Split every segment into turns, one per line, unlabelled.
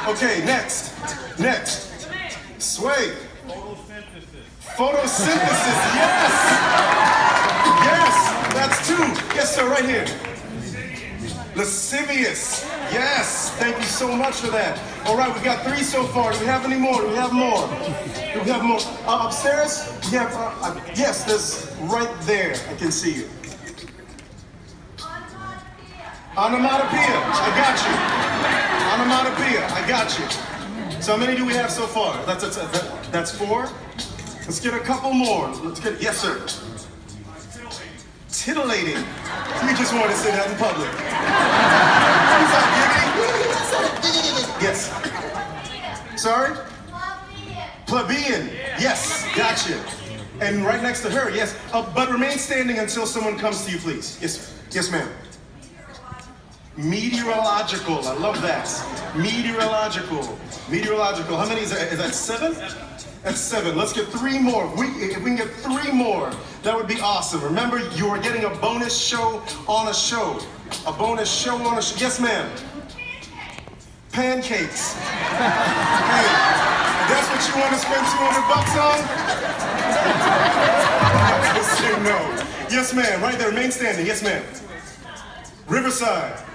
Okay, next. Sway. Photosynthesis, yes! Yes, that's two. Yes, sir, right here. Lascivious, yes. Thank you so much for that. All right, we've got three so far. Do we have any more? Do we have more? Upstairs? We have, yes, there's right there. I can see you. Onomatopoeia, I got you. Onomatopoeia, I got you. So how many do we have so far? That's four? Let's get a couple more. Yes, sir. Titillating. We just want to say that in public. Yes. Sorry? Plebeian. Yes, gotcha. And right next to her, yes. But remain standing until someone comes to you, please. Yes, ma'am. Meteorological. I love that. Meteorological. How many is that? Is that seven? That's seven. Let's get three more. If we can get three more, that would be awesome. Remember, you are getting a bonus show on a show. A bonus show on a show. Yes, ma'am. Pancakes. Hey, that's what you want to spend $200 on? Say no. Yes, ma'am. Right there. Remain standing. Yes, ma'am. Riverside.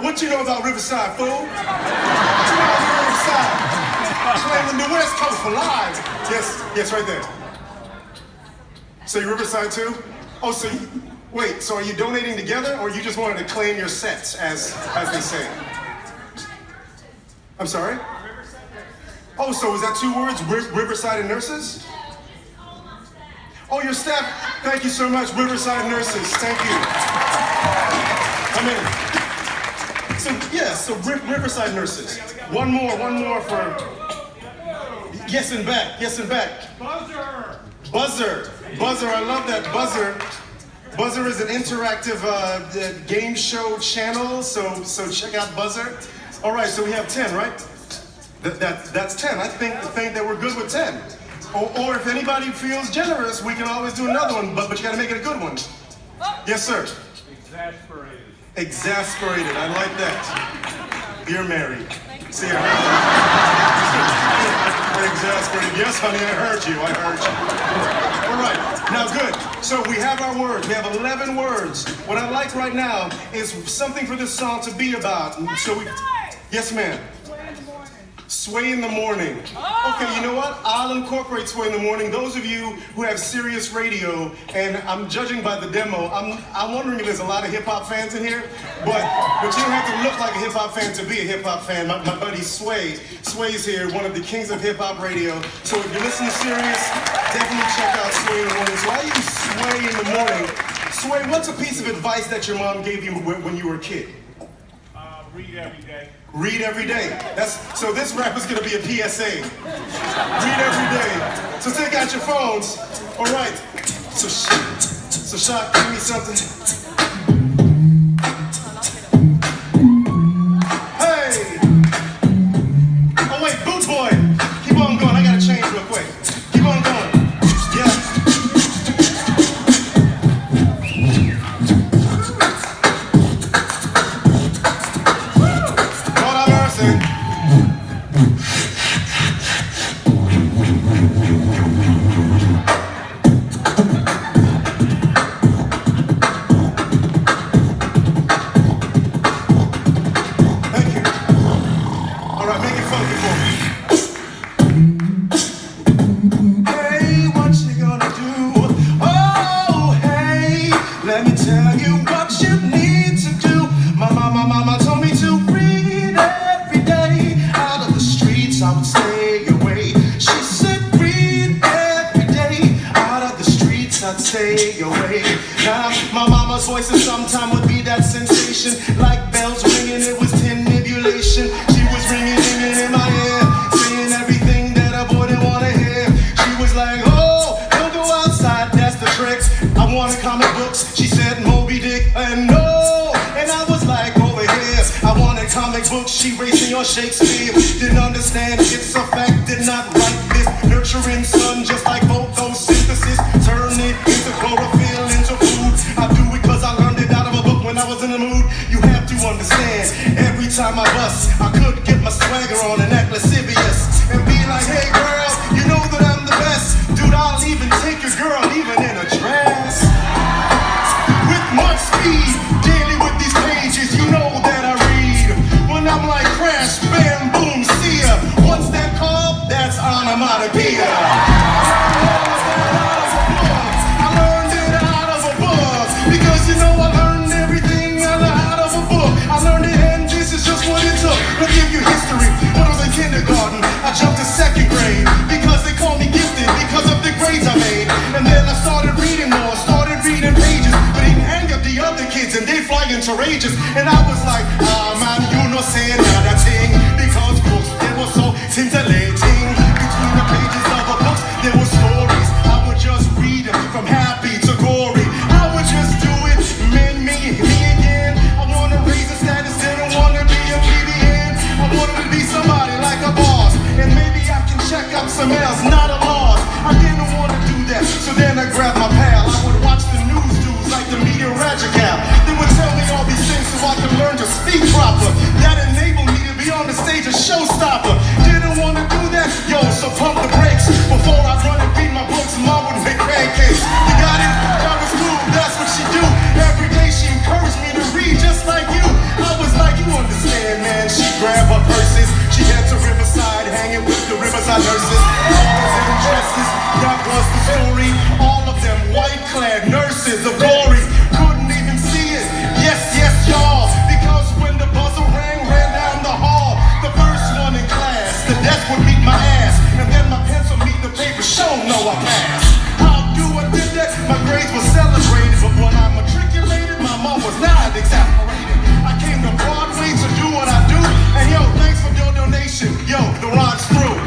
What you know about Riverside, fool? What you know about Riverside? Claiming the West Coast for lives. Yes, right there. So you Riverside too? Oh, so are you donating together, or you just wanted to claim your sets, as they say? I'm sorry? Oh, so is that two words, Riverside and nurses? Oh, your staff, thank you so much, Riverside nurses, thank you. I'm in. So Riverside nurses. One more for, yes and back. Buzzer, I love that, Buzzer. Buzzer is an interactive game show channel, so check out Buzzer. All right, so we have 10, right? That's 10, I think that we're good with 10. Or if anybody feels generous, we can always do another one, but you gotta make it a good one. Yes, sir. Exasperated, I like that. You're married. See her. Exasperated. Yes, honey, I heard you. All right, now good. So we have our words. We have 11 words. What I like right now is something for this song to be about. Yes, ma'am. Sway in the morning. Okay, you know what? I'll incorporate Sway in the morning. Those of you who have Sirius Radio, and I'm judging by the demo, I'm wondering if there's a lot of hip-hop fans in here, but you don't have to look like a hip-hop fan to be a hip-hop fan. My buddy Sway's here, one of the kings of hip-hop radio. So if you listen to Sirius, definitely check out Sway in the morning. So I use Sway in the morning. Sway, what's a piece of advice that your mom gave you when you were a kid?
Read every day.
Read every day. So this rap is gonna be a PSA. Read every day. So take out your phones. All right. So Shock, give me something. Hey. Oh wait, Boots Boy. Keep on going. I gotta change real quick. Keep on going. Yeah.
Stay away. Now, my mama's voice sometimes would be that sensation, like bells ringing, it was tinnibilation. She was ringing in my ear, saying everything that a boy didn't want to hear. She was like, oh, don't go outside, that's the tricks. I wanted comic books, she said Moby Dick, and no. And I was like, over here, I wanted comic books, she racing on Shakespeare. Didn't understand, it's a fact, did not write this. Nurturing sun, just like photosynthesis. Turn it into chlorophyll, into food. I do it cause I learned it out of a book when I was in the mood. You have to understand, every time I bust, I could get my swagger on, and
crash, bam, boom, see ya. What's that called? That's onomatopoeia. I learned it out of a book, because you know I learned everything out of a book. I learned it, and this is just what it took. Let me give you history. When I was in kindergarten, I jumped to second grade, because they called me gifted, because of the grades I made. And then I started reading more, started reading pages, but he hang up the other kids, and they fly into rages. And I was like, man, you no say nada thing, because books, they were so scintillating. Between the pages of the books, there were stories. I would just read them from happy to gory. I would just do it, me again. I wanna raise the status, didn't wanna be a plebeian. I wanted to be somebody like a boss, and maybe I can check up some else, not a loss. I didn't wanna do that, so then I grabbed my pal. I would watch the news dudes like the media Radical. They would tell me all these things so I could learn to speak proper. That enabled me to be on the stage a showstopper. Didn't wanna do that, yo, so pump the brakes. Before I run and read my books, Mom would make pancakes. You got it? That was cool, that's what she do. Every day she encouraged me to read just like you. I was like, you understand, man. She grabbed her purses, she head to Riverside, hanging with the Riverside nurses. All of them dresses, that was the story. All of them white-clad nurses, the glory. Couldn't even see it. Yes, y'all. Because when the buzzer rang, ran down the hall, the first one in class, the desk would meet my ass, and then my pencil meet the paper. Show no I passed. How do I did that? My grades were celebrated, but when I matriculated, my mom was not exasperated. I came to Broadway to do what I do, and yo, thanks for your donation. Yo, the rock's through.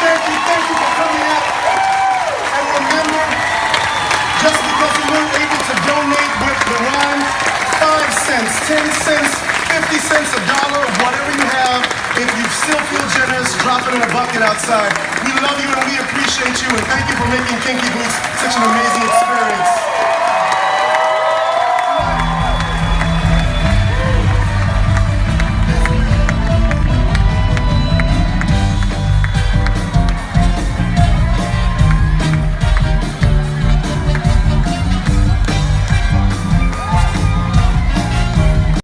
Thank you for coming out. And remember, just because you weren't able to donate with the rhyme, 5 cents, 10 cents, 50 cents, $1, whatever you have, if you still feel generous, drop it in a bucket outside. We love you and we appreciate you, and thank you for making Kinky Boots such an amazing experience.